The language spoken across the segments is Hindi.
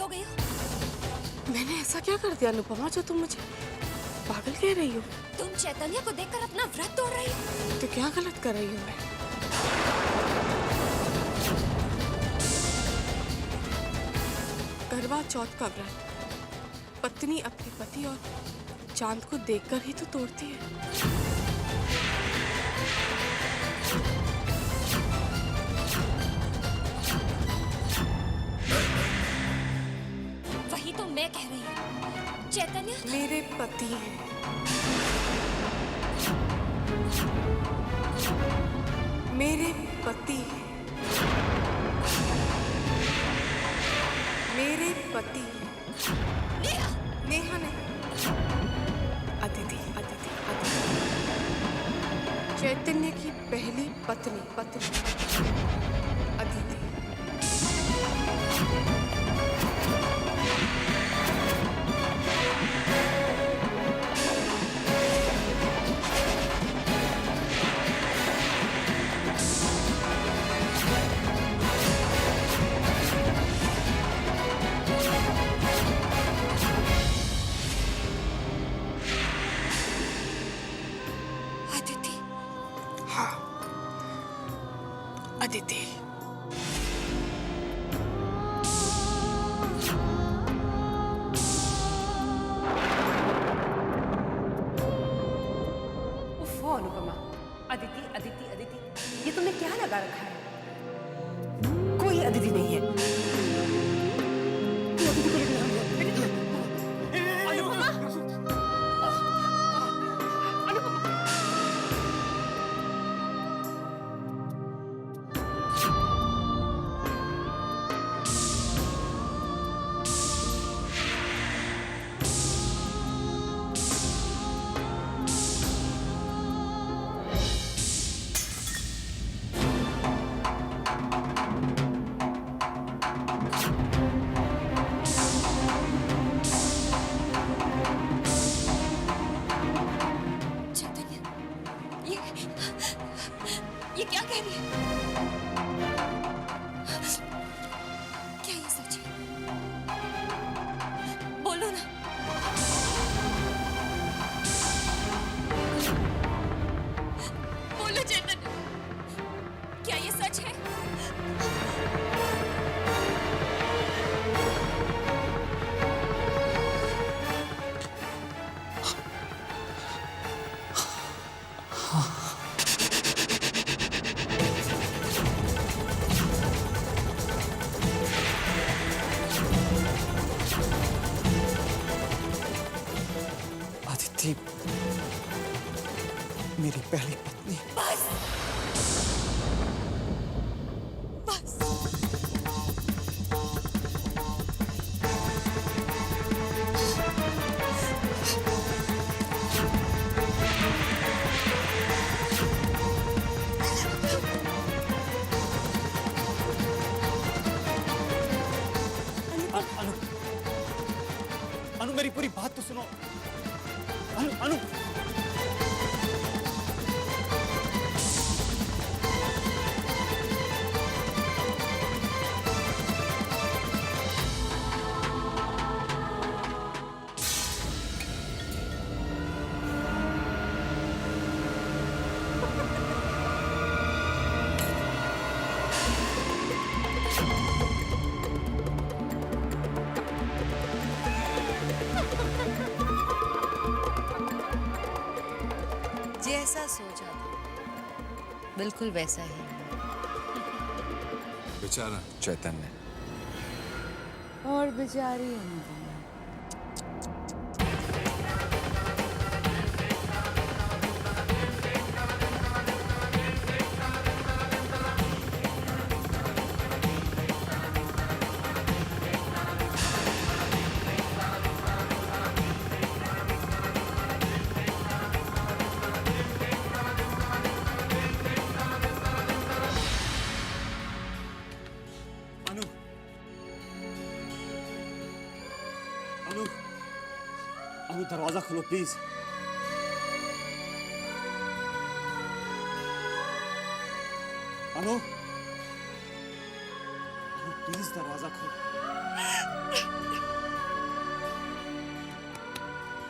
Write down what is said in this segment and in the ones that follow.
हो गई हो? मैंने ऐसा क्या कर दिया अनुपमा जो तुम मुझे पागल कह रही हो? तुम चैतन्य को देखकर अपना व्रत तोड़ रही हो। तो क्या गलत कर रही हूँ मैं? करवा चौथ का व्रत पत्नी अपने पति और चांद को देखकर ही तो तोड़ती है। वही तो मैं कह रही हूँ। चैतन्य मेरे पति हैं। मेरे पति हैं। मेरे पति हैं। नेहा, नेहा नहीं, अदिति, अदिति, अदिति। चैतन्य की पहली पत्नी अदिति। अदिति। हाँ, अदिति। उफ़ो अनुपमा, अदिति अदिति अदिति, ये तुमने क्या लगा रखा है? कोई अदिति नहीं है। तू अदिति को लेकर आ गया। अनुपमा, अनुपमा। चैतन्य, ये क्या कह रही है? क्या ये सच है? बोलो ना। बोलो चैतन्य, क्या ये सच है? आदित्य, मेरी पहली पत्नी। बस बस। अनु, अनु मेरी पूरी बात तो सुनो। अनु, अनु। जैसा सोचा था बिल्कुल वैसा ही है। बेचारा चैतन्य। और बेचारी अनुपमा। अनु, अनु दरवाजा खोलो प्लीज। अनु, अनु प्लीज दरवाजा खोलो।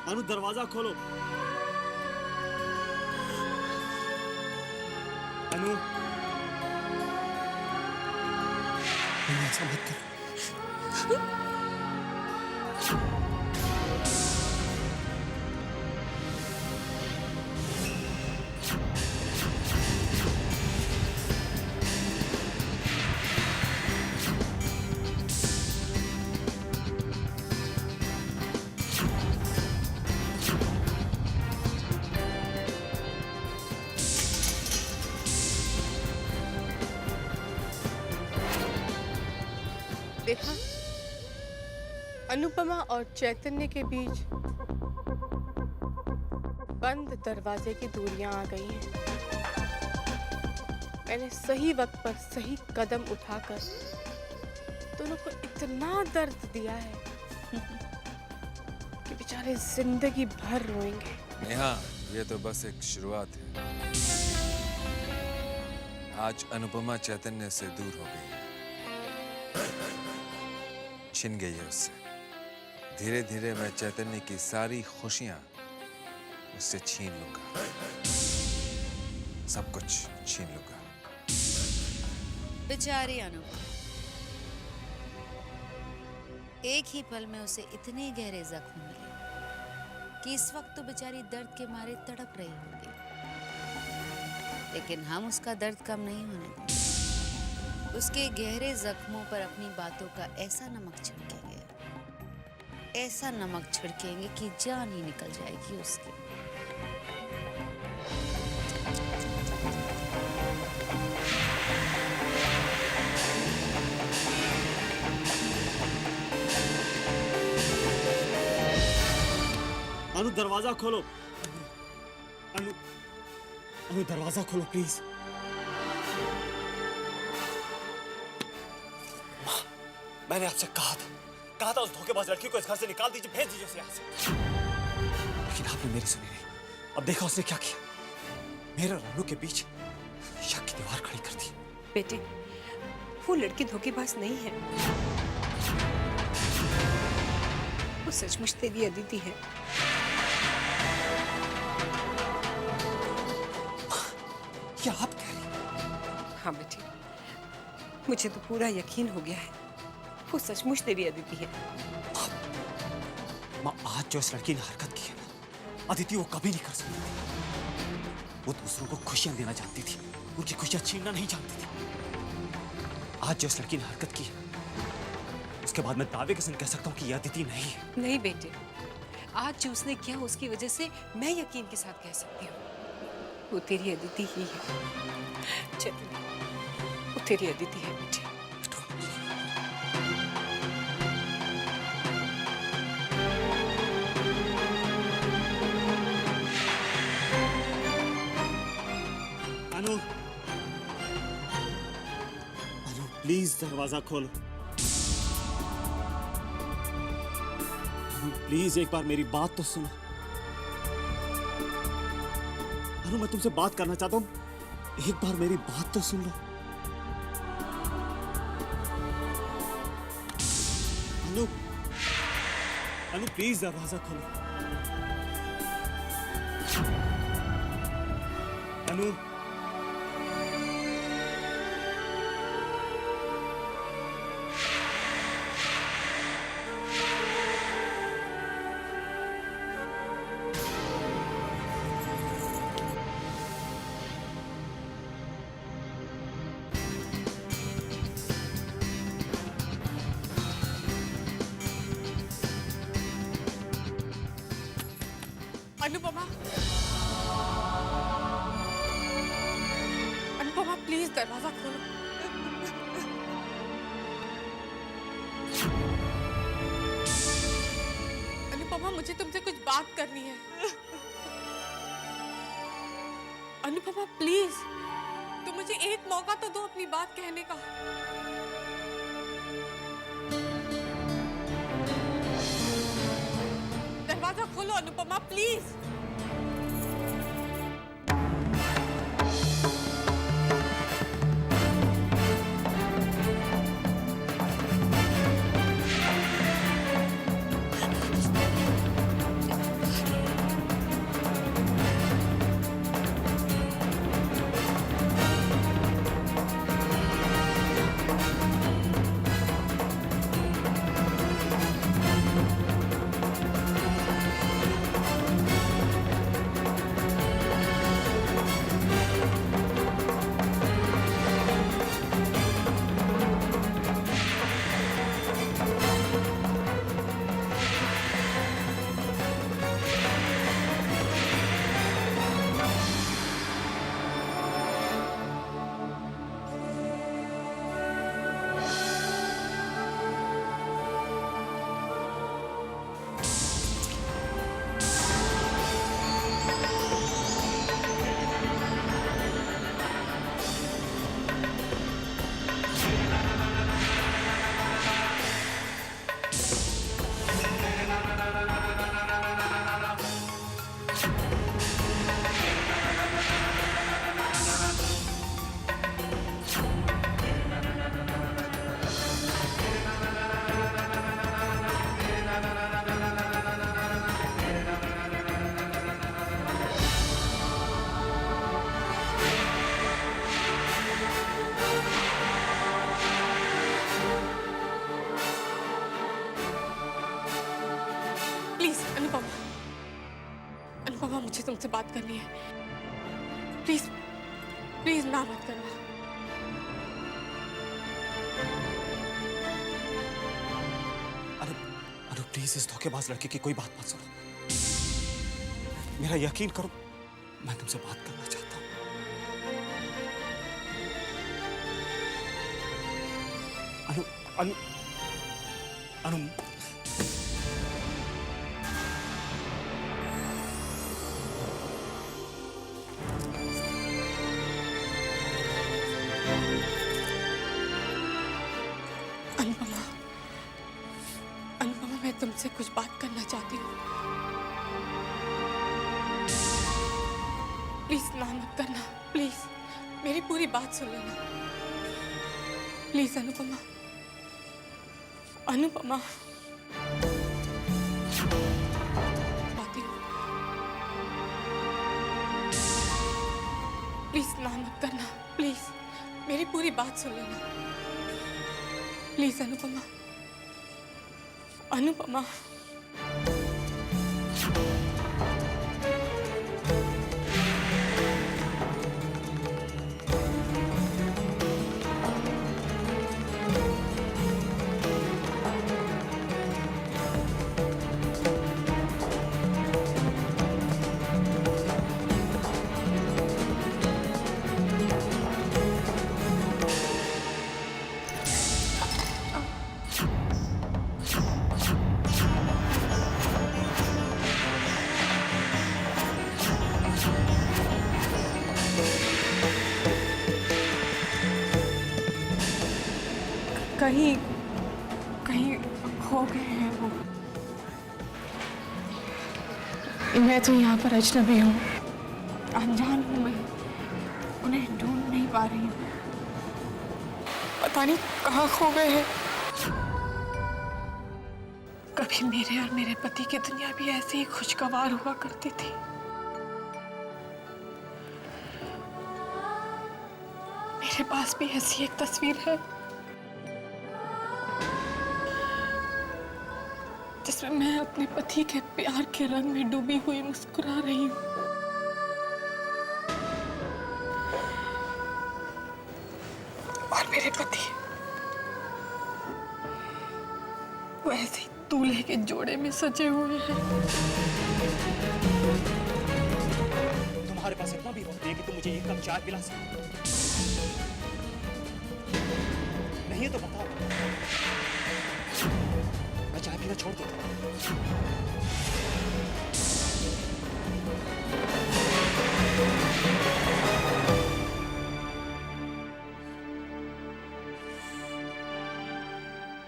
अनु दरवाजा खोलो। अनु ऐसा मत करो। देखा, अनुपमा और चैतन्य के बीच बंद दरवाजे की दूरियां आ गई हैं। मैंने सही वक्त पर सही कदम उठाकर दोनों को इतना दर्द दिया है कि बेचारे जिंदगी भर रोएंगे। नेहा, ये तो बस एक शुरुआत है। आज अनुपमा चैतन्य से दूर हो गई है, छिन गई है उससे। धीरे धीरे मैं चैतन्य की सारी खुशियां उससे छीन लूंगा, सब कुछ छीन लूंगा। बेचारी अनुपमा, एक ही पल में उसे इतने गहरे जख्म मिले कि इस वक्त तो बेचारी दर्द के मारे तड़प रही होगी, लेकिन हम उसका दर्द कम नहीं होने देंगे। उसके गहरे जख्मों पर अपनी बातों का ऐसा नमक छिड़केंगे, ऐसा नमक छिड़केंगे कि जान ही निकल जाएगी उसकी। अनु दरवाजा खोलो। अनु दरवाजा खोलो प्लीज। मैंने आपसे कहा था उस धोखेबाज लड़की को इस घर से निकाल दीजिए, भेज दीजिए उसे यहाँ से। लेकिन आपने मेरी सुनी नहीं। अब देखा उसने क्या किया। मेरे और अनु के बीच शक की दीवार खड़ी कर दी। बेटे, वो लड़की धोखेबाज नहीं है, वो सचमुच तेरी अदिति है। क्या आप कह रही हैं? हाँ बेटे, मुझे तो पूरा यकीन हो गया है, वो सचमुच तेरी अदिति है। माँ, आज जो इस लड़की ने हरकत की है ना, अदिति वो कभी नहीं कर सकती। वो दूसरों को खुशियां देना जानती थी, उनकी खुशियां छीनना नहीं जानती थी। आज जो इस लड़की ने हरकत की है, उसके बाद मैं दावे के संग कह सकता हूँ कि ये अदिति नहीं है। नहीं बेटे, आज जो उसने किया उसकी वजह से मैं यकीन के साथ कह सकती हूँ वो तेरी अदिति ही है। चैतन्य, वो तेरी अदिति है बेटे। अनु, प्लीज दरवाजा खोलो। अनु, प्लीज एक बार मेरी बात तो सुनो। अनु, मैं तुमसे बात करना चाहता हूँ, एक बार मेरी बात तो सुन लो। अनु प्लीज दरवाजा खोलो। अनु, अनुपमा, अनुपमा प्लीज दरवाजा खोलो। अनुपमा, मुझे तुमसे कुछ बात करनी है। अनुपमा प्लीज, तुम मुझे एक मौका तो दो अपनी बात कहने का। दरवाजा खोलो अनुपमा प्लीज। प्लीज अनुपमा, अनुपमा मुझे तुमसे बात करनी है। प्लीज प्लीज ना मत करना। अनु प्लीज इस धोखेबाज लड़के की कोई बात मत सुनो। मेरा यकीन करो, मैं तुमसे बात करना चाहता हूँ। अनु अनु अनु अनुपमा, अनुपमा मैं तुमसे कुछ बात करना चाहती हूँ। प्लीज ना मत करना, प्लीज मेरी पूरी बात सुन लेना। प्लीज अनुपमा, अनुपमा बाती हूँ। प्लीज ना मत करना, प्लीज मेरी पूरी बात सुन लेना। प्लीज अनुपमा, अनुपमा कहीं कहीं खो गए हैं वो। मैं तो यहाँ पर अजनबी हूँ, अनजान हूँ मैं, उन्हें ढूंढ नहीं पा रही हूँ। पता नहीं कहाँ खो गए हैं। कभी मेरे और मेरे पति की दुनिया भी ऐसे ही खुशगवार हुआ करती थी। मेरे पास भी ऐसी एक तस्वीर है जिसमें मैं अपने पति के प्यार के रंग में डूबी हुई मुस्कुरा रही हूँ। और मेरे पति वो ऐसे ही दूल्हे के जोड़े में सजे हुए हैं। तुम्हारे पास इतना भी वक्त है कि तुम मुझे एक कप चाय पिला सकते हो? नहीं है तो बताओ, मैं चाय पीना छोड़ देता हूँ।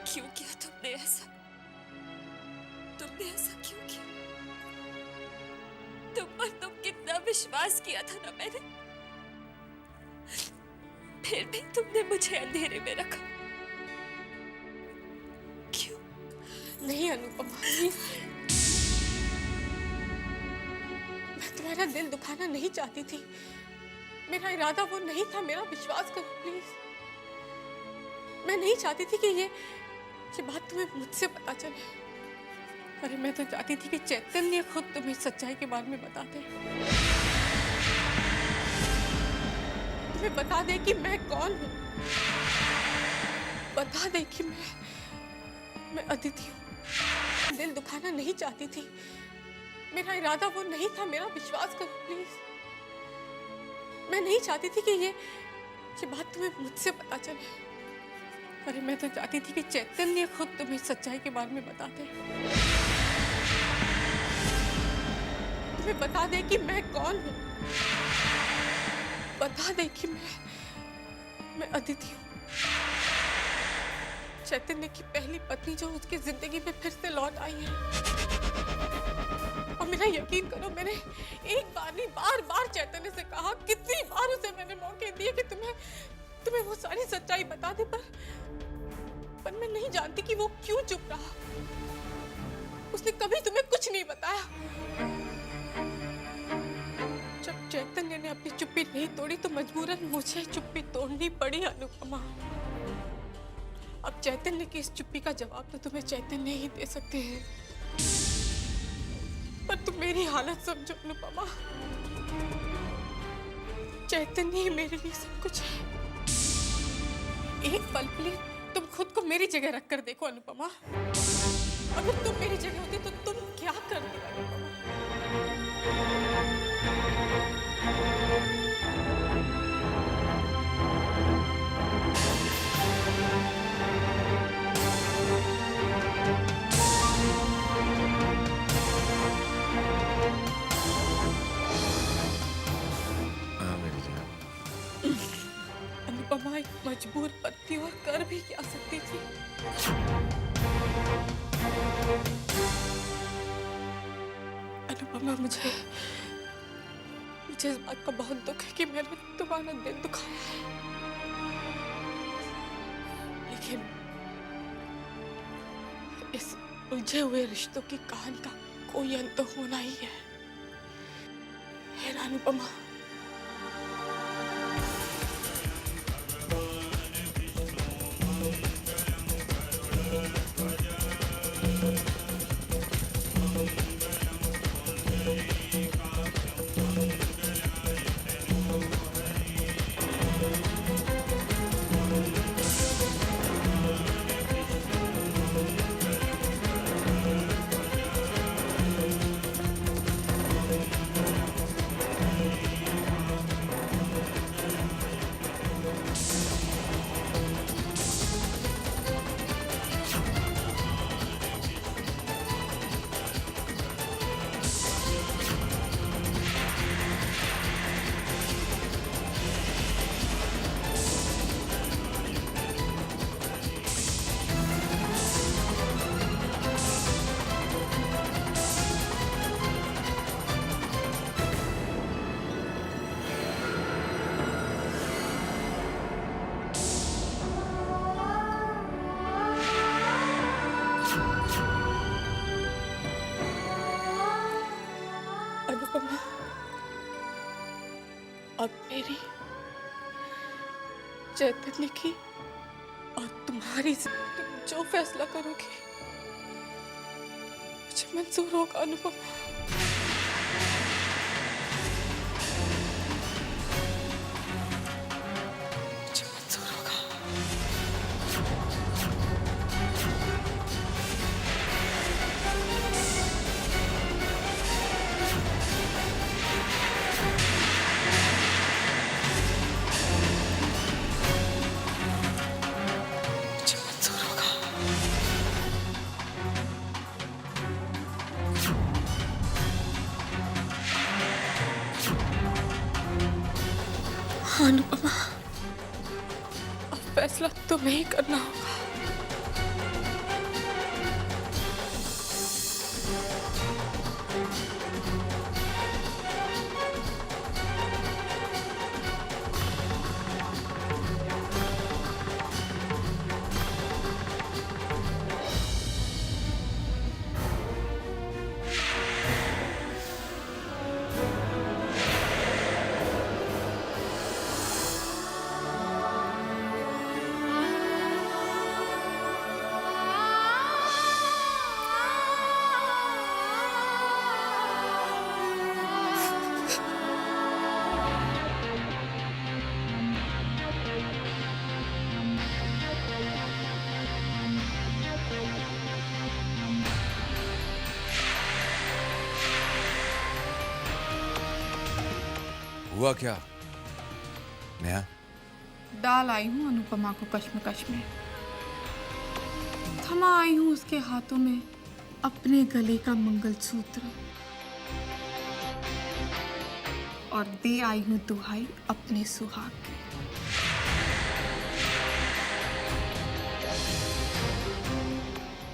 क्यों किया तुमने ऐसा? तुमने ऐसा क्यों किया? तुम पर तो कितना विश्वास किया था ना मैंने, फिर भी तुमने मुझे अंधेरे में रखा। क्यों? नहीं अनुपमा, प्लीज। मैं तुम्हारा दिल दुखाना नहीं चाहती थी। मेरा इरादा वो नहीं था, मेरा विश्वास करो प्लीज। मैं नहीं चाहती थी कि ये बात तुम्हें मुझसे पता चले। अरे मैं तो चाहती थी कि चैतन्य खुद तुम्हें सच्चाई के बारे में बता दे, तुम्हें बता दे कि मैं कौन हूँ, बता दे कि मैं अदिति हूँ। दिल दुखाना नहीं चाहती थी, मेरा इरादा वो नहीं था, मेरा विश्वास करो प्लीज। मैं नहीं चाहती थी कि ये बात तुम्हें मुझसे पता चले। अरे मैं तो चाहती थी कि चैतन्य खुद तुम्हें सच्चाई के बारे में बता दे, तुम्हें बता दे कि मैं कौन हूँ, बता दे कि मैं अदिति हूँ। चैतन्य की पहली पत्नी जो उसकी जिंदगी में फिर से लौट आई है। और मेरा यकीन करो, मैंने एक बार नहीं बार बार चैतन्य से कहा, कितनी बार उसे मैंने मौके दिए कि तुम्हें वो सारी सच्चाई बता दे, पर मैं नहीं जानती कि वो क्यों चुप रहा। उसने कभी तुम्हें कुछ नहीं बताया। जब चैतन्य ने अपनी चुप्पी नहीं तोड़ी तो मजबूरन मुझे चुप्पी तोड़नी पड़ी अनुपमा। अब चैतन्य की इस चुप्पी का जवाब तो तुम्हें चैतन्य ही दे सकते हैं, पर तुम मेरी हालत समझो अनुपमा। चैतन्य ही मेरे लिए सब कुछ है। एक पल के लिए तुम खुद को मेरी जगह रख कर देखो अनुपमा। अगर तुम मेरी जगह होती तो तुम क्या करती अनुपमा? मेरी जान, अनुपमा एक मजबूर पत्नी और कर भी क्या सकती थी। अनुपमा, मुझे इस बात का बहुत दुख है कि मैंने तुम्हारा दिल दुखाया है, लेकिन इस उलझे हुए रिश्तों की कहानी का कोई अंत तो होना ही है ना अनुपमा? अनुपमा, अब मेरी, चैतन्य की और तुम्हारी तुम जो फैसला करोगे मुझे मंजूर होगा अनुपमा। मुझे मंजूर होगा। मुझे मंजूर होगा। हाँ अनुपमा, अब फैसला तुम्हें ही करना होगा। हुआ क्या नेहा? डाल आई हूँ अनुपमा को कश्मकश में, थमा आई हूँ उसके हाथों में अपने गले का मंगलसूत्र और दे आई हूँ दुहाई अपने सुहाग की।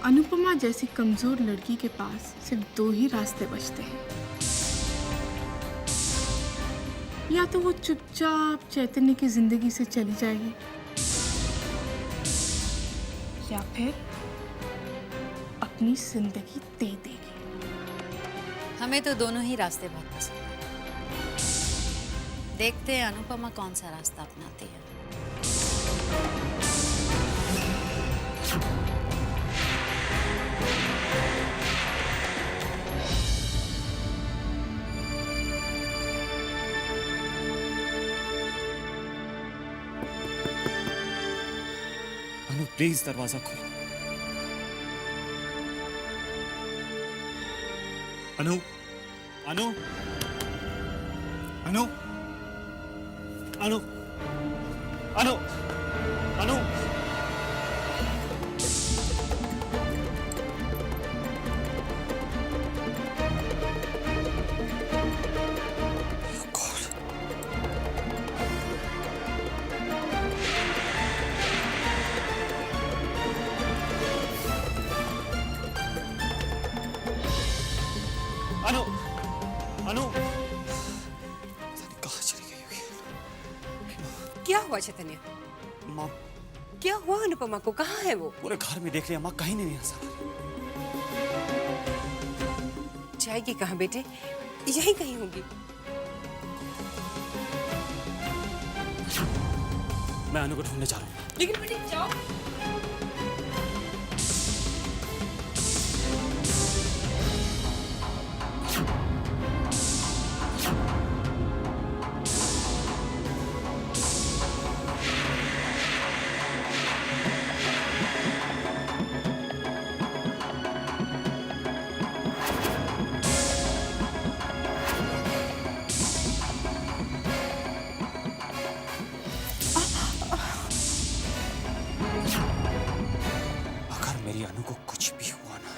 अनुपमा जैसी कमजोर लड़की के पास सिर्फ 2 ही रास्ते बचते हैं। या तो वो चुपचाप चैतन्य की जिंदगी से चली जाएगी, या फिर अपनी जिंदगी दे देगी। हमें तो दोनों ही रास्ते बहुत पसंद हैं। देखते हैं अनुपमा कौन सा रास्ता अपनाती है। अनु प्लीज दरवाजा खोलो। अनु अनु अनु अनु अनु अनु अनु अनु पता नहीं कहाँ चली गई होगी। क्या हुआ चैतन्य? माँ क्या हुआ अनुपमा को? कहाँ है वो? पूरे घर में देख लिया, माँ कहीं नहीं नजर आ रही। जाएगी कहाँ बेटे? यहीं कहीं होगी। मैं अनु को ढूंढने जा रहा हूँ। लेकिन बेटे जाओ। अगर मेरी अनु को कुछ भी हुआ ना,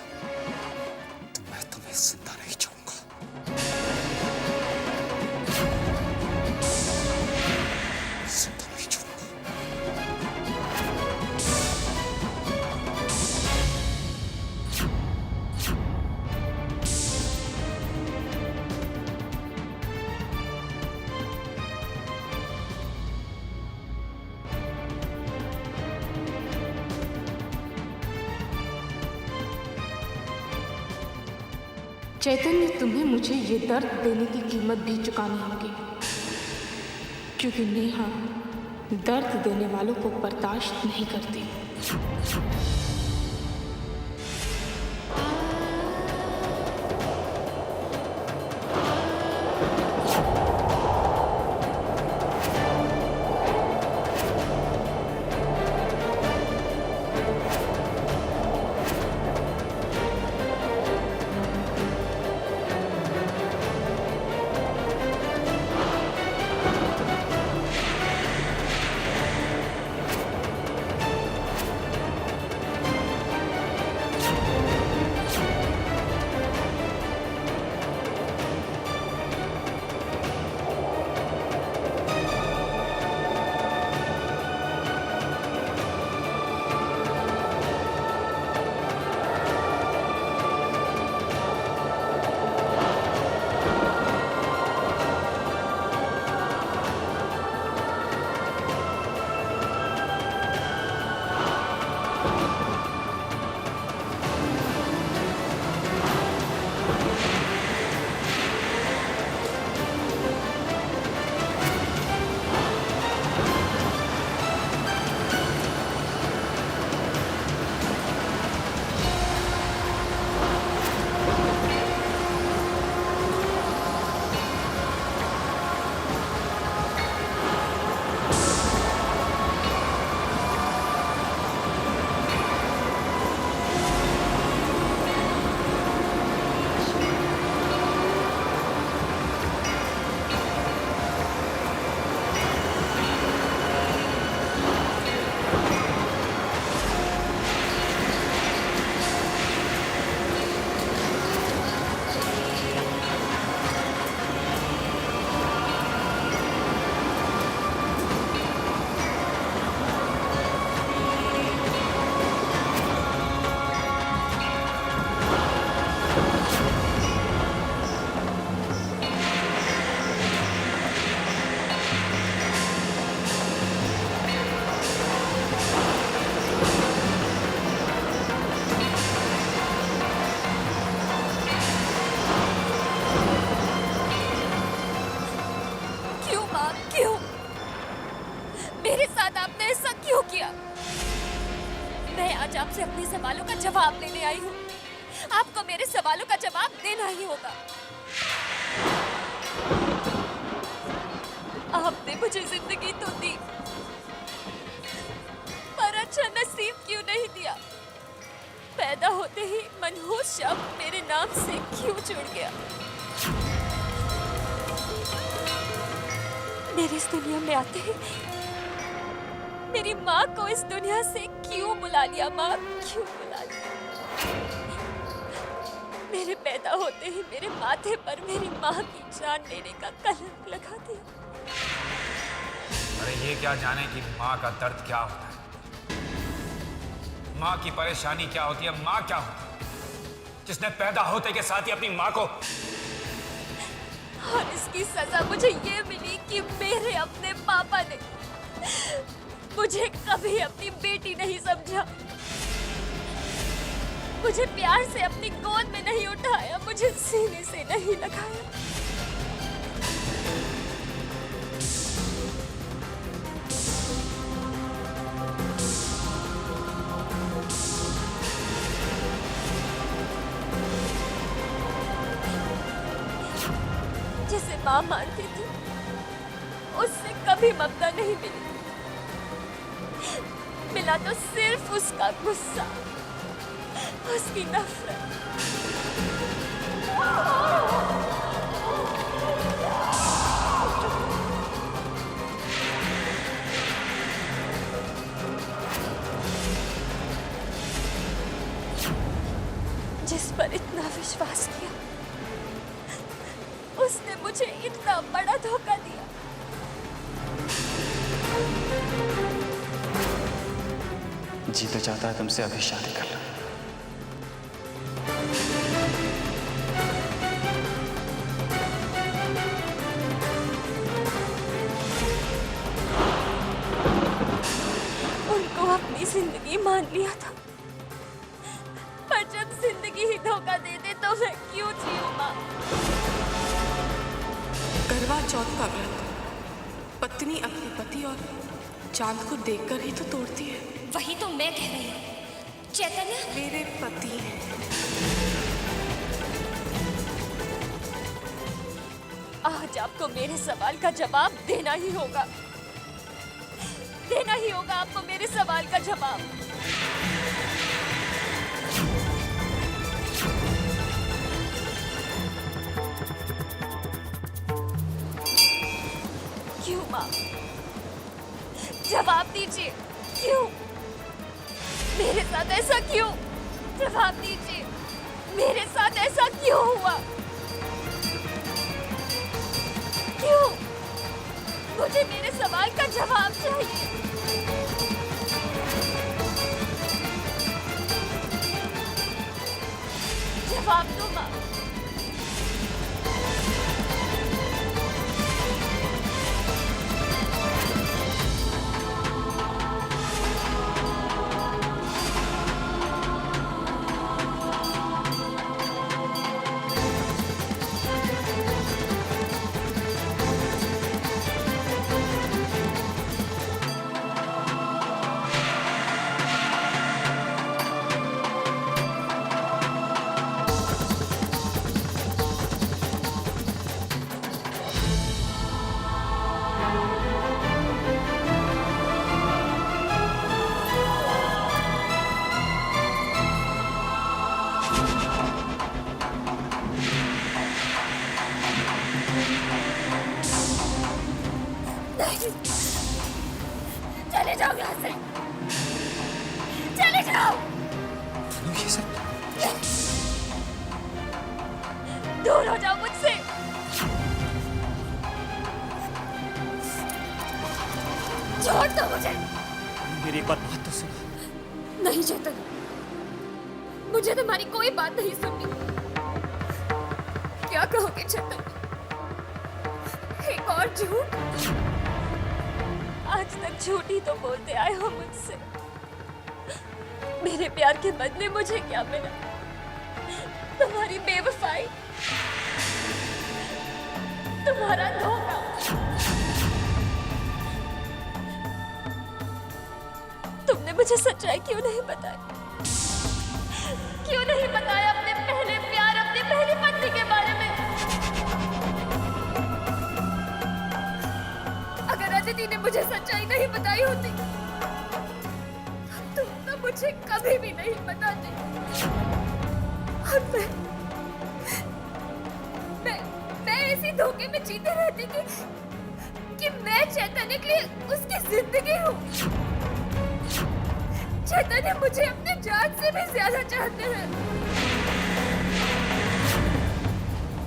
तो मैं तुम्हें जिंदा नहीं छोड़ूंगा। जिंदा नहीं छोड़ूंगा। चैतन्य, तुम्हें मुझे ये दर्द देने की कीमत भी चुकानी होगी, क्योंकि नेहा दर्द देने वालों को बर्दाश्त नहीं करती। जवाब लेने आई हूँ। आपको मेरे सवालों का जवाब देना ही होगा। आपने मुझे जिंदगी तो दी, पर अच्छा नसीब क्यों नहीं दिया? पैदा होते ही मनहूस शब्द मेरे नाम से क्यों जुड़ गया? मेरी इस दुनिया में आते ही मेरी माँ को इस दुनिया से क्यों बुला लिया? माँ क्यों बुला लिया? मेरे पैदा होते ही मेरे माथे पर मेरी माँ की जान लेने का कलंक लगा दिया। अरे ये क्या जाने कि माँ का दर्द क्या होता है, माँ की परेशानी क्या होती है, माँ क्या होती है जिसने पैदा होते के साथ ही अपनी माँ को। और इसकी सजा मुझे ये मिली कि मेरे अपने पापा ने मुझे कभी अपनी बेटी नहीं समझा, मुझे प्यार से अपनी गोद में नहीं उठाया, मुझे सीने से नहीं लगाया। जिसे माँ मानती थी उससे कभी ममता नहीं मिली, मिला तो सिर्फ उसका गुस्सा, उसकी नफरत। जिस पर इतना विश्वास किया उसने मुझे इतना बड़ा धोखा दिया। जी तो चाहता है तुमसे अभी शादी कर लो। उनको अपनी जिंदगी मान लिया था, पर जब जिंदगी ही धोखा दे दे तो मैं क्यों जीऊं? माँ, करवा चौथ का व्रत पत्नी अपने पति और चांद को देखकर ही तो तोड़ती है। वही तो मैं कह रही हूँ। चैतन्य मेरे पति हैं। आज आपको मेरे सवाल का जवाब देना ही होगा, देना ही होगा आपको मेरे सवाल का जवाब। क्यों माँ? जवाब दीजिए, क्यों? मेरे साथ ऐसा क्यों? जवाब दीजिए, मेरे साथ ऐसा क्यों हुआ? क्यों? मुझे मेरे सवाल का जवाब चाहिए। जवाब दो माँ। चले जाओ यहाँ से, चले जाओ। ये सब दूर हो जाओ मुझसे। छोड़ दो मुझे। मेरी एक बात तो सुनो। नहीं चेतन, मुझे तुम्हारी कोई बात नहीं सुननी। क्या कहोगे चेतन? एक और झूठ? आज तक झूठ ही तो बोलते आए हो मुझसे। मेरे प्यार के बदले मुझे क्या मिला? तुम्हारी बेवफाई, तुम्हारा धोखा। तुमने मुझे सच्चाई क्यों नहीं बताई? क्यों नहीं बताया अपने पहले प्यार, अपनी पहली पत्नी के बारे में? अगर अदिति ने मुझे सच्चाई नहीं बताई होती तो तुम तो मुझे कभी भी नहीं बताती। और मैं इसी धोखे में जीते रहती कि मैं चैतन्य के लिए उसकी जिंदगी हूँ। चैतन्य मुझे अपने जान से भी ज्यादा चाहते हैं।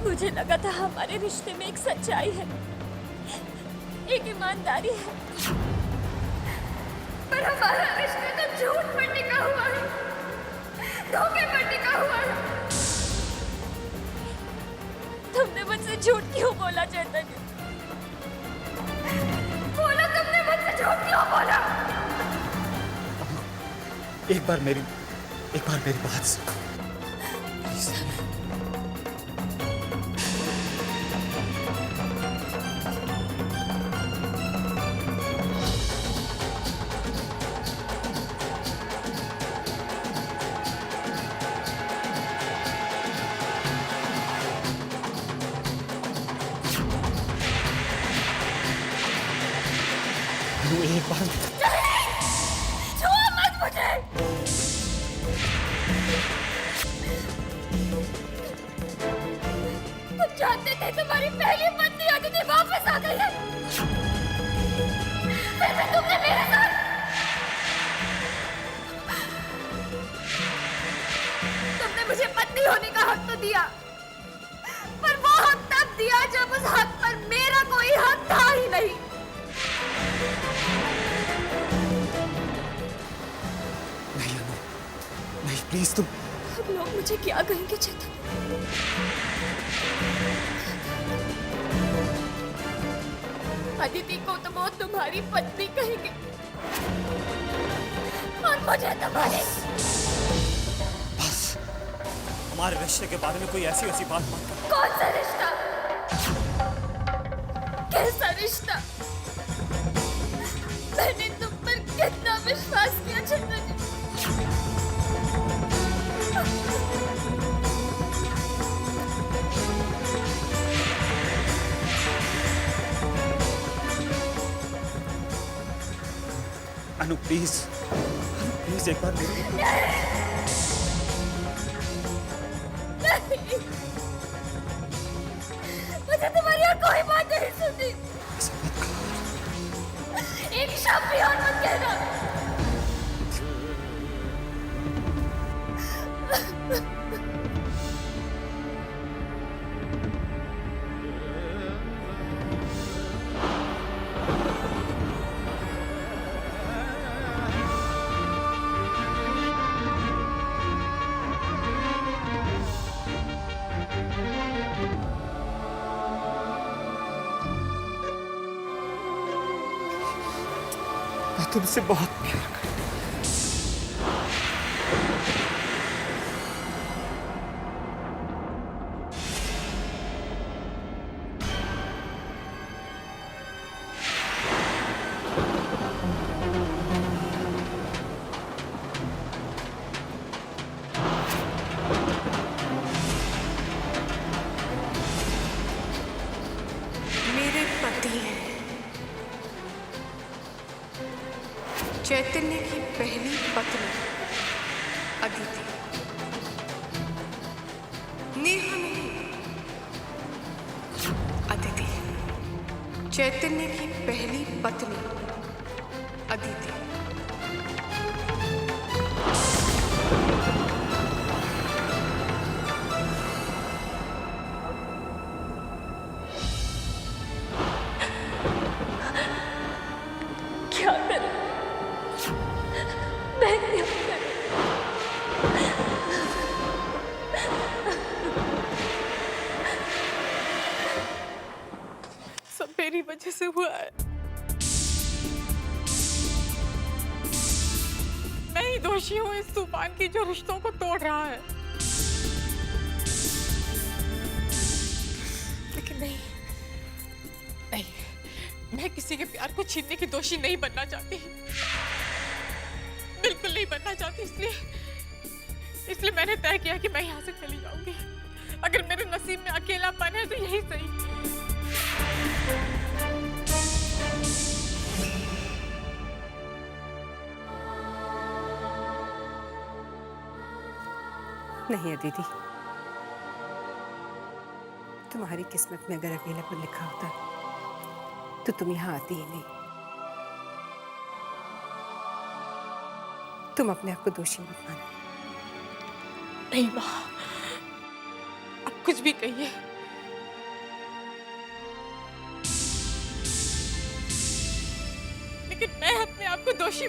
मुझे लगा था हमारे रिश्ते में एक सच्चाई है, एक ईमानदारी है, पर हमारा रिश्ता तो झूठ पर टिका हुआ है, धोखे पर टिका हुआ है। तुमने मुझसे झूठ क्यों बोला चैतन्य? बोला, तुमने मुझसे झूठ क्यों बोला? एक बार मेरी बात सुनो प्लीज। एक बार छुआ मत मुझे। तुम जानते थे तुम्हारी पहली पत्नी अदिति वापस आ गई है, फिर भी तुमने मेरे साथ। तुमने मुझे पत्नी होने का हक तो दिया, पर वो हक तब दिया जब उस हक पर मेरा कोई हक था ही नहीं। नहीं प्लीज तुम। अब लोग मुझे क्या कहेंगे चेतन? अदिति को तो वो तुम्हारी पत्नी कहेंगे और मुझे तुम्हारी। बस हमारे रिश्ते के बारे में कोई ऐसी वैसी बात मत करो। कौन सा रिश्ता? कैसा रिश्ता? मैंने तुम पर कितना विश्वास किया चेतन। अनु प्लीज एक बार मेरी। नहीं, मुझे तुम्हारी और कोई बात नहीं सुननी। एक शब्द भी और मत कहना। मैं तुमसे बहुत प्यार करती हूँ। मेरे पति हैं चैतन्य की पहली पत्नी अदिति। नेहा नहीं, अदिति। चैतन्य की पहली पत्नी अदिति। क्या करूं? मैं क्या करूं? सब मेरी वजह से हुआ है। मैं ही दोषी हूँ इस तूफान की जो रिश्तों को तोड़ रहा है। लेकिन नहीं, मैं किसी के प्यार को छीनने की दोषी नहीं बनना चाहती, बिल्कुल नहीं बनना चाहती। इसलिए मैंने तय किया कि मैं यहाँ से चली जाऊंगी। अगर मेरे नसीब में अकेलापन है तो यही सही। नहीं अदिति, तुम्हारी किस्मत में अगर अकेलापन लिखा होता तो तुम यहाँ आती ही नहीं। तुम अपने आप को दोषी मत मानो। नहीं माँ, आप कुछ भी कहिए, लेकिन मैं अपने आप को दोषी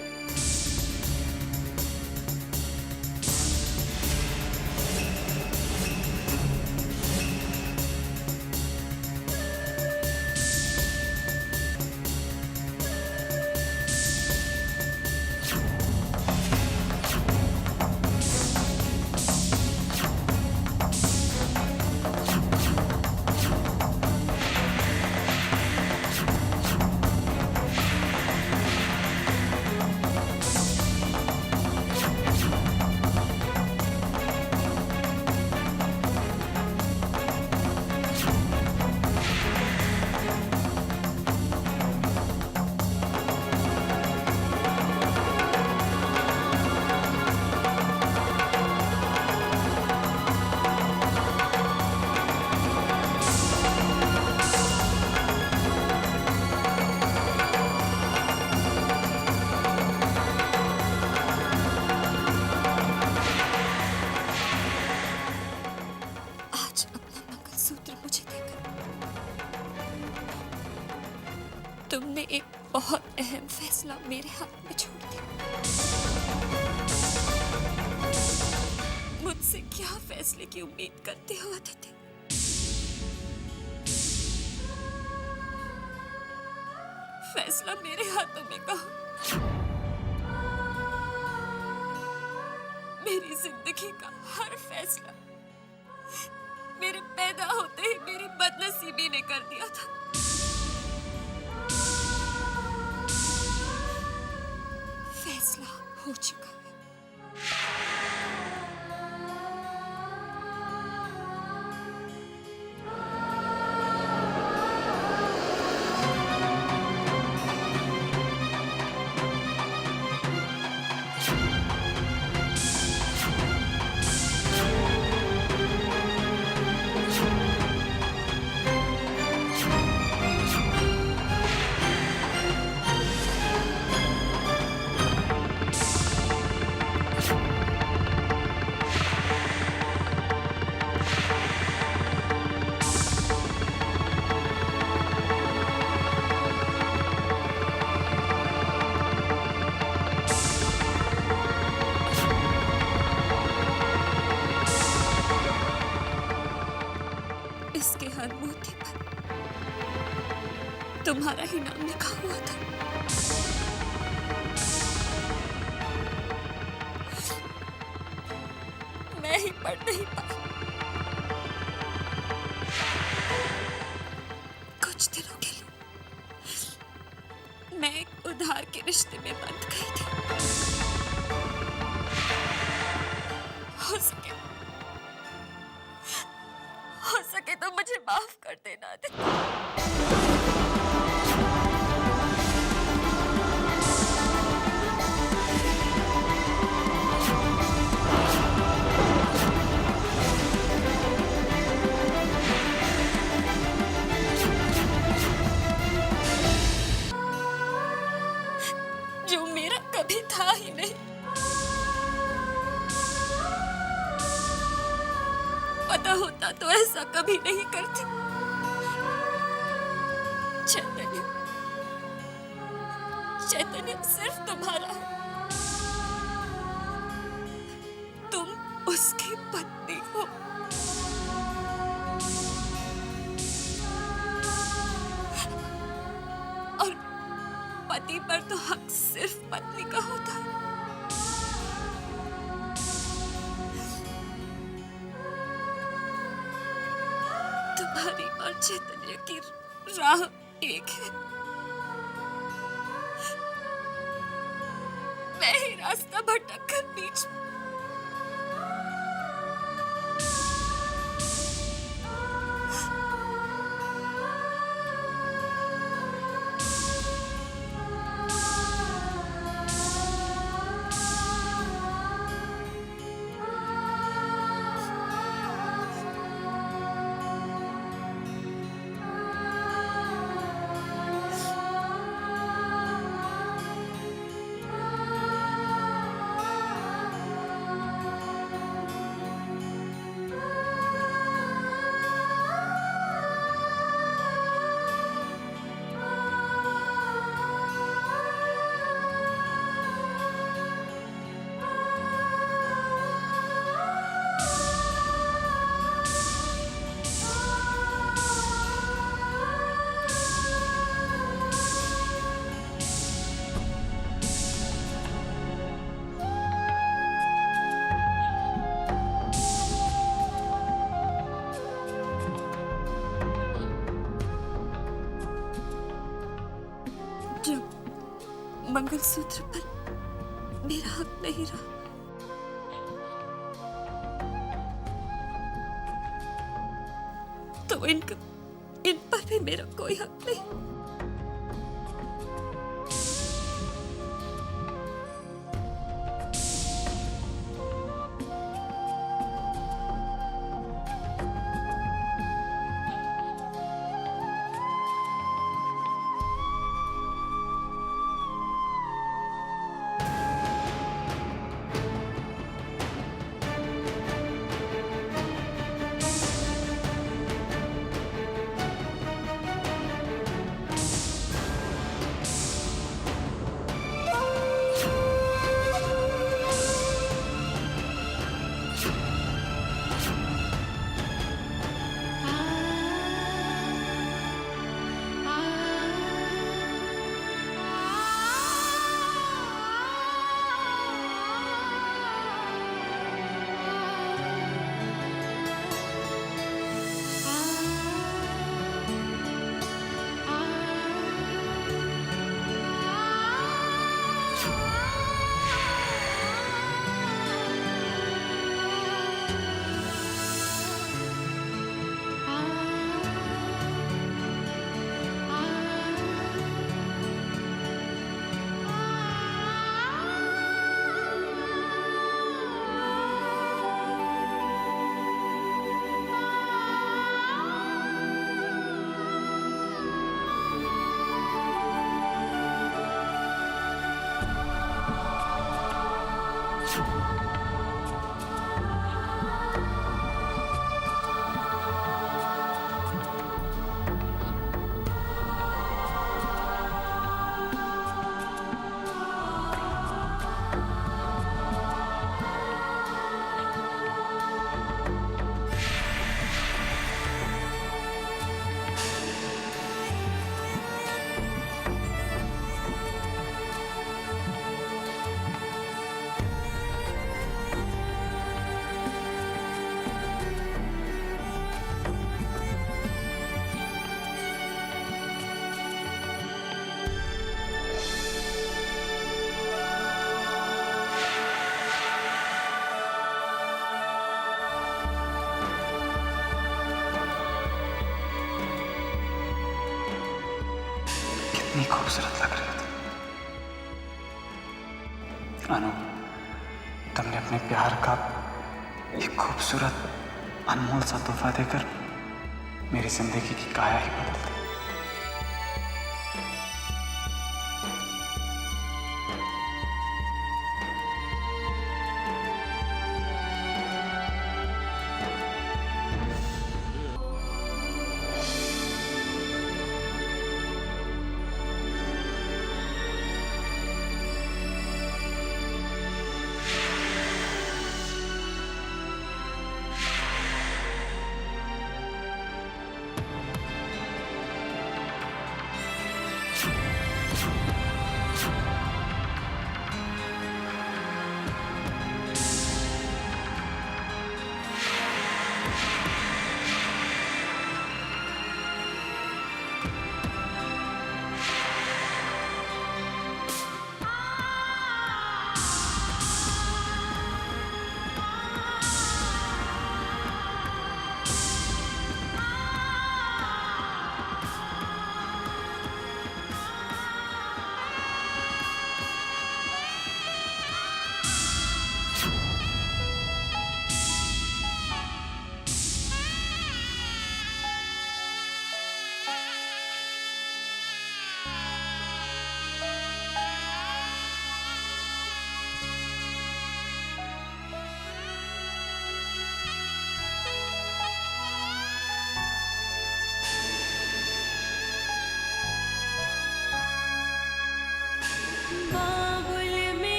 तुमने एक बहुत अहम फैसला मेरे हाथ में छोड़ दिया। मुझसे क्या फैसले की उम्मीद करते हो अदिति? फैसला मेरे हाथों में कहो। मेरी जिंदगी का हर फैसला मेरे पैदा होते ही मेरी बदनसीबी ने कर दिया था। फैसला हो चुका है। इसके हर मोती पर तुम्हारा ही नाम लिखा हुआ था। मैं ही पढ़ नहीं पाई। कुछ दिनों के लिए मैं एक उधार के रिश्ते में बंध गई थी। हो सके तो मुझे माफ कर देना अदिति। जो मेरा कभी था ही नहीं। पता होता तो ऐसा कभी नहीं करती। चैतन्य सिर्फ तुम्हारा है। तुम उसकी पत्नी हो। और पति पर तो हक सिर्फ पत्नी का होता है। तुम्हारी और चैतन्य की राह एक है। मैं ही रास्ता भटक कर बीच मंगलसूत्र पर मेरा हक नहीं रहा। तो इन पर भी मेरा कोई हक नहीं। कितनी खूबसूरत लग रही थी अनु। तुमने अपने प्यार का एक खूबसूरत अनमोल सा तोहफा देकर मेरी जिंदगी की काया ही बदल दी।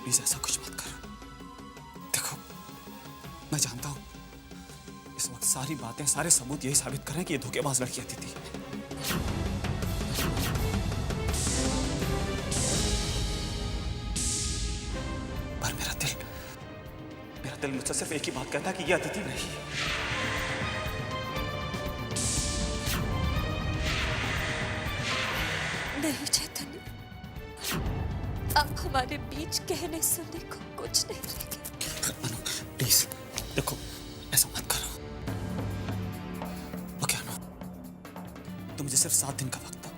प्लीज ऐसा कुछ मत कर। देखो, मैं जानता हूं इस वक्त सारी बातें, सारे सबूत यही साबित कर रहे हैं कि ये धोखेबाज लड़की अदिति है। पर मेरा दिल मुझसे सिर्फ एक ही बात कहता है कि ये अदिति नहीं है। नहीं चैतन्य, अब हमारे बीच कहने सुनने को कुछ नहीं रहेगा। अनु, प्लीज देखो, ऐसा मत करो। ओके अनु, तो मुझे सिर्फ 7 दिन का वक्त दो,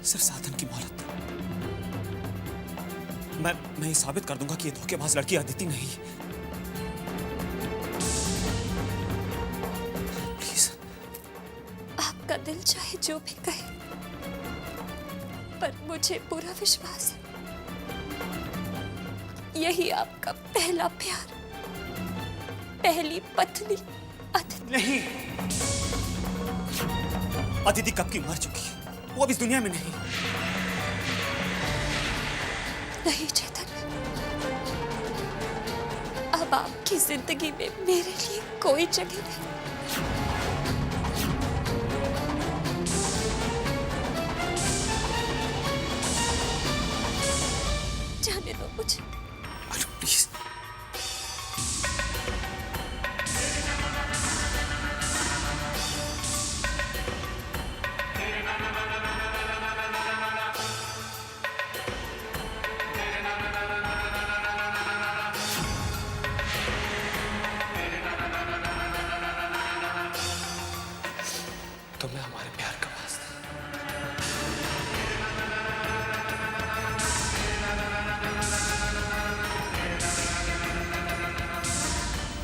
सिर्फ 7 दिन की मोहलत। मैं ये साबित कर दूंगा कि ये धोखेबाज लड़की अदिति नहीं है। प्लीज। आपका दिल चाहे जो भी कहे, पर मुझे पूरा विश्वास है यही आपका पहला प्यार, पहली पत्नी अदिति। नहीं, अदिति कब की मर चुकी है, वो अब इस दुनिया में नहीं। नहीं चैतन्य, अब आपकी जिंदगी में मेरे लिए कोई जगह नहीं। जाने दो मुझे। प्लीज। तुम्हें हमारे प्यार का वास्ता।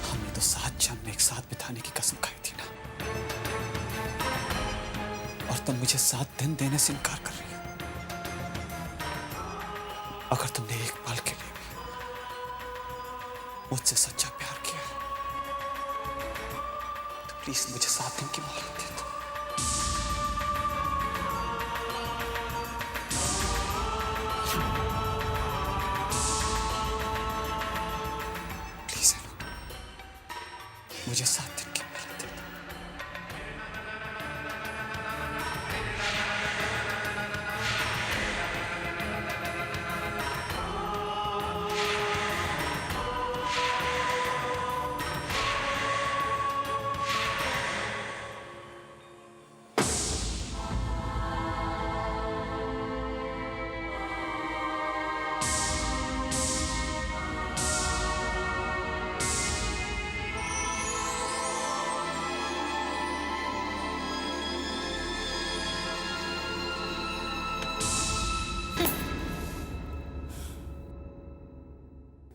हमने तो 7 जन्म एक साथ बिताने की कसम खाई थी ना, और तुम मुझे 7 दिन देने से इनकार कर रही हो। अगर तुमने एक पल के लिए भी मुझसे सच्चा प्यार किया है, तो प्लीज मुझे 7 दिन की मोहलत दे दो। प्लीज मुझे 7 दिन की मोहलत दे दो।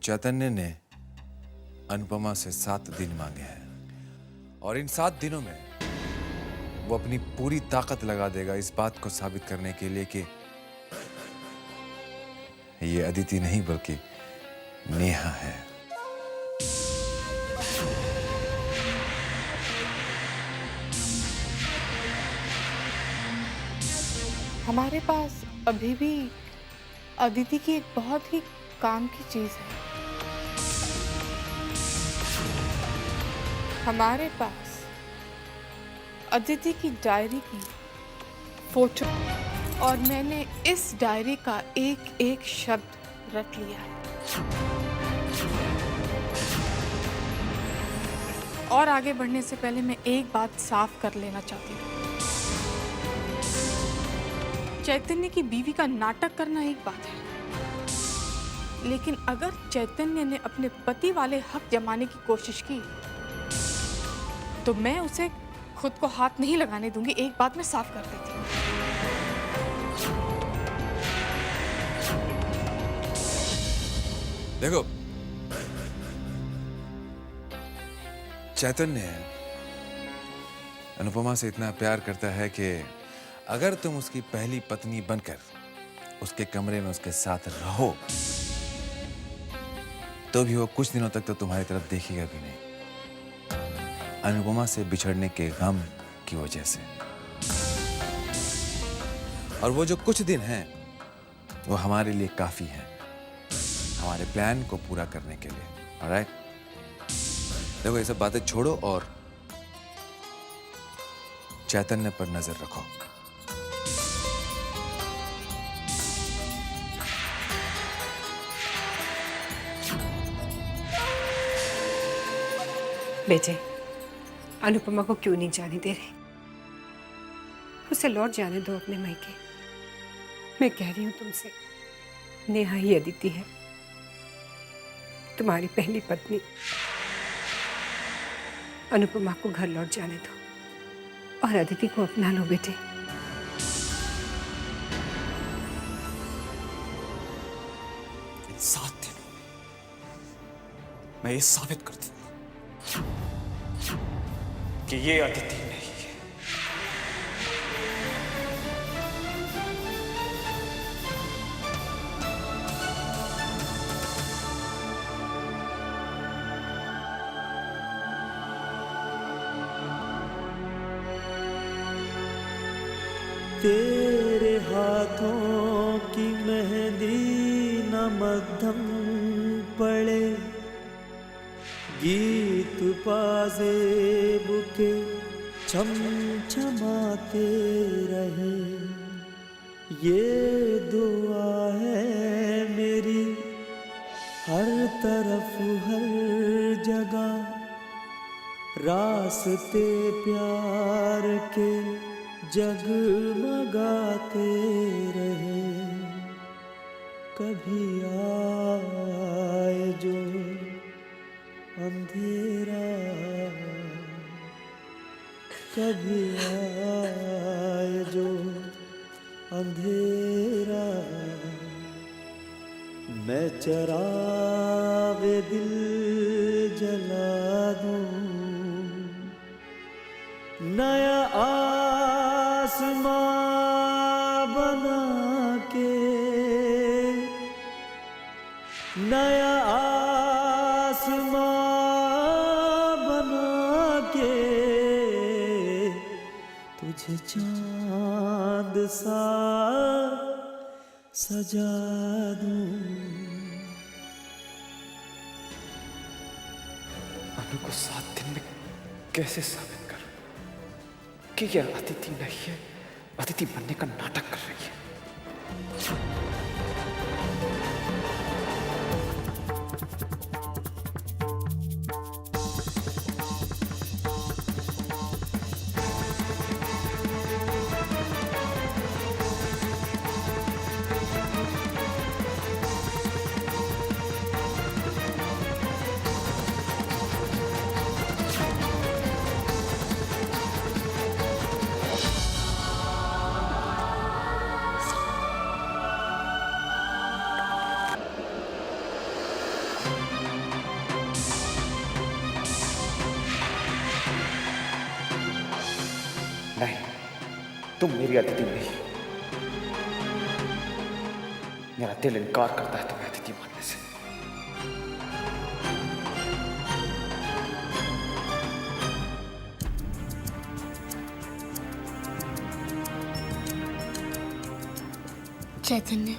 चैतन्य ने अनुपमा से 7 दिन मांगे हैं, और इन 7 दिनों में वो अपनी पूरी ताकत लगा देगा इस बात को साबित करने के लिए कि ये अदिति नहीं बल्कि नेहा है। हमारे पास अभी भी अदिति की एक बहुत ही काम की चीज है। हमारे पास अदिति की डायरी की फोटो, और मैंने इस डायरी का एक एक शब्द रट लिया है। और आगे बढ़ने से पहले मैं एक बात साफ कर लेना चाहती हूँ। चैतन्य की बीवी का नाटक करना एक बात है, लेकिन अगर चैतन्य ने अपने पति वाले हक जमाने की कोशिश की तो मैं उसे खुद को हाथ नहीं लगाने दूंगी। एक बात मैं साफ कर देती हूँ। देखो, चैतन्य अनुपमा से इतना प्यार करता है कि अगर तुम उसकी पहली पत्नी बनकर उसके कमरे में उसके साथ रहो तो भी वो कुछ दिनों तक तो तुम्हारी तरफ देखेगा भी नहीं, अनुपमा से बिछड़ने के गम की वजह से। और वो जो कुछ दिन हैं वो हमारे लिए काफी है। हमारे प्लान को पूरा करने के लिए। ऑलराइट? देखो ये सब बातें छोड़ो और चैतन्य पर नजर रखो। बेटे, अनुपमा को क्यों नहीं जाने दे रहे? उसे लौट जाने दो अपने मायके। मैं कह रही हूं तुमसे, नेहा ही अदिति है, तुम्हारी पहली पत्नी। अनुपमा को घर लौट जाने दो और अदिति को अपना लो बेटे। इन 7 दिनों में मैं ये साबित कर दूंगा कि ये अदिति नहीं है। तेरे हाथों की मेहंदी न मध्यम पड़े, गीत पाजेब के चमचमाते रहे। ये दुआ है मेरी हर तरफ हर जगह, रास्ते प्यार के जगमगाते रहे। कभी आए जो अंधेरा, कभी आए जो अंधेरा, मैं चराग दिल जला दूं। नया आसमां बना के, नया आसमां बना के, तुझे चांद सा सजा दूं। अनु को 7 दिन में कैसे साबित करूं कि यह अदिति नहीं है, अदिति बनने का नाटक कर रही है। नहीं, तुम मेरी अदिति नहीं। मेरा दिल इनकार करता है तुम्हें अदिति मानने से। चैतन्य,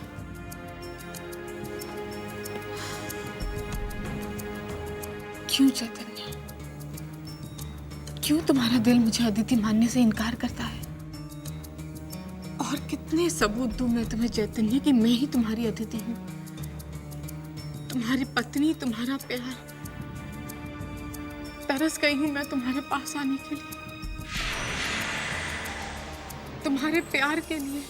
क्यों चैतन्य, क्यों तुम्हारा दिल मुझे अदिति मानने से इनकार करता है? और कितने सबूत दूं मैं तुम्हें चैतन्य कि मैं ही तुम्हारी अदिति हूं, तुम्हारी पत्नी, तुम्हारा प्यार। तरस गई हूं मैं तुम्हारे पास आने के लिए, तुम्हारे प्यार के लिए।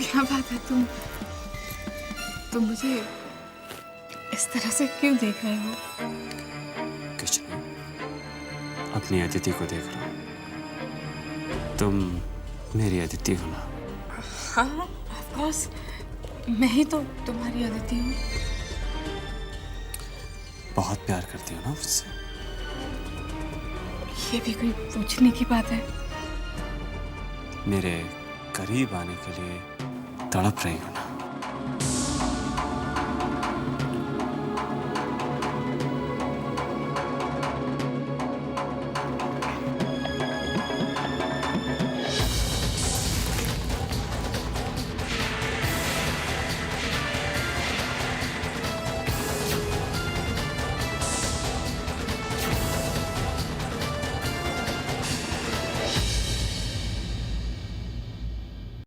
क्या बात है, तुम मुझे इस तरह से क्यों देख रहे हो? कुछ नहीं, अपनी अदिति को देख रहा हूँ। तुम मेरी अदिति हो ना? हाँ, ऑफ कोर्स, मैं ही तो तुम्हारी अदिति हूँ। बहुत प्यार करती हो ना मुझसे? ये भी कोई पूछने की बात है? मेरे करीब आने के लिए तड़प रही हो ना?